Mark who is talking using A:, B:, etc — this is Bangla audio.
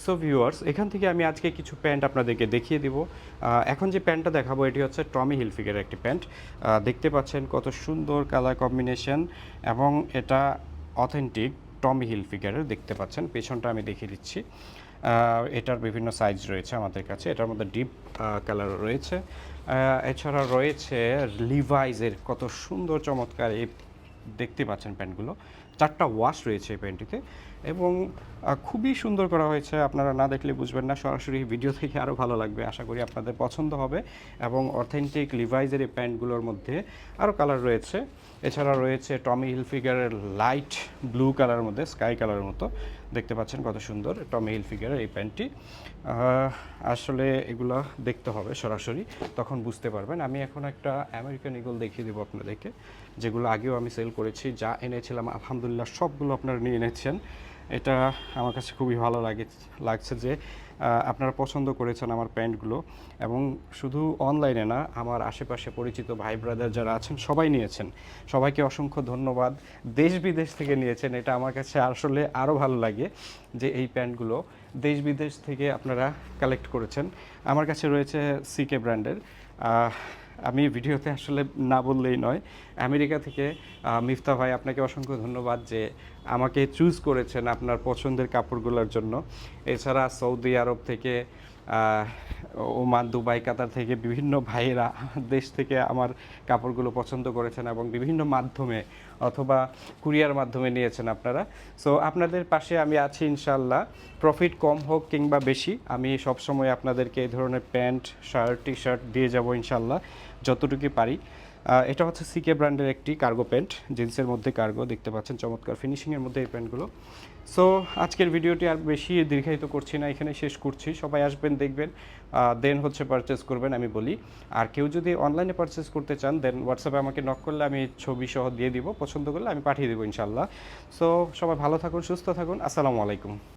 A: সো ভিউয়ার্স, এখান থেকে আমি আজকে কিছু প্যান্ট আপনাদেরকে দেখিয়ে দিব। এখন যে প্যান্টটা দেখাবো এটি হচ্ছে টমি হিলফিগারের একটি প্যান্ট। দেখতে পাচ্ছেন কত সুন্দর কালার কম্বিনেশন এবং এটা অথেন্টিক টমি হিলফিগারের। দেখতে পাচ্ছেন পেছনটা আমি দেখিয়ে দিচ্ছি। এটার বিভিন্ন সাইজ রয়েছে আমাদের কাছে, এটার মধ্যে ডিপ কালার রয়েছে। এছাড়া রয়েছে লিভাইজের কত সুন্দর চমৎকার এই দেখতে পাচ্ছেন প্যান্টগুলো। 4টা ওয়াশ রয়েছে এই প্যান্টটিতে এবং খুবই সুন্দর করা হয়েছে। আপনারা না দেখলে বুঝবেন না, সরাসরি ভিডিও থেকে আরও ভালো লাগবে। আশা করি আপনাদের পছন্দ হবে। এবং অথেন্টিক লিভাইজের এই প্যান্টগুলোর মধ্যে আরও কালার রয়েছে। এছাড়া রয়েছে টমি হিলফিগারের লাইট ব্লু কালারের মধ্যে, স্কাই কালারের মতো। দেখতে পাচ্ছেন কত সুন্দর টমি হিলফিগারের এই প্যান্টটি। আসলে এগুলো দেখতে হবে সরাসরি, তখন বুঝতে পারবেন। আমি এখন একটা আমেরিকান ইগল দেখিয়ে দেবো আপনাদেরকে, যেগুলো আগেও আমি সেল করেছি। যা এনেছিলাম আলহামদুলিল্লাহ সবগুলো আপনারা নিয়ে এনেছেন। এটা আমার কাছে খুবই ভালো লাগছে যে আপনারা পছন্দ করেছেন আমার প্যান্টগুলো। এবং শুধু অনলাইনে না, আমার আশেপাশে পরিচিত ভাই ব্রাদার যারা আছেন সবাই নিয়েছেন। সবাইকে অসংখ্য ধন্যবাদ। দেশ বিদেশ থেকে নিয়েছেন, এটা আমার কাছে আসলে আরও ভালো লাগে যে এই প্যান্টগুলো দেশ বিদেশ থেকে আপনারা কালেক্ট করেছেন। আমার কাছে রয়েছে সিকে ব্র্যান্ডের। আমি ভিডিওতে আসলে না বললেই নয়, আমেরিকা থেকে মিফতা ভাই, আপনাকে অসংখ্য ধন্যবাদ যে আমাকে চুজ করেছেন আপনার পছন্দের কাপড়গুলোর জন্য। এছাড়া সৌদি আরব থেকে, ওমান, দুবাই, কাতার থেকে বিভিন্ন ভাইয়েরা দেশ থেকে আমার কাপড়গুলো পছন্দ করেছেন এবং বিভিন্ন মাধ্যমে অথবা কুরিয়ার মাধ্যমে নিয়েছেন আপনারা। সো আপনাদের পাশে আমি আছি ইনশাল্লাহ। প্রফিট কম হোক কিংবা বেশি, আমি সবসময় আপনাদেরকে এই ধরনের প্যান্ট, শার্ট, টি শার্ট দিয়ে যাব ইনশাল্লাহ যতটুকু পারি। এটা হচ্ছে সিকে ব্র্যান্ডের একটি কার্গো প্যান্ট, জিন্সের মধ্যে কার্গো। দেখতে পাচ্ছেন চমৎকার ফিনিশিংয়ের মধ্যে এই প্যান্টগুলো। সো আজকের ভিডিওটি আর বেশি দীর্ঘায়িত করছি না, এখানে শেষ করছি। সবাই আসবেন, দেখবেন, দেন হচ্ছে পারচেস করবেন আমি বলি। আর কেউ যদি অনলাইনে পারচেস করতে চান, দেন হোয়াটসঅ্যাপে আমাকে নক করলে আমি ছবি সহ দিয়ে দিব। পছন্দ করলে আমি পাঠিয়ে দেবো ইনশাল্লাহ। সো সবাই ভালো থাকুন, সুস্থ থাকুন। আসসালামু আলাইকুম।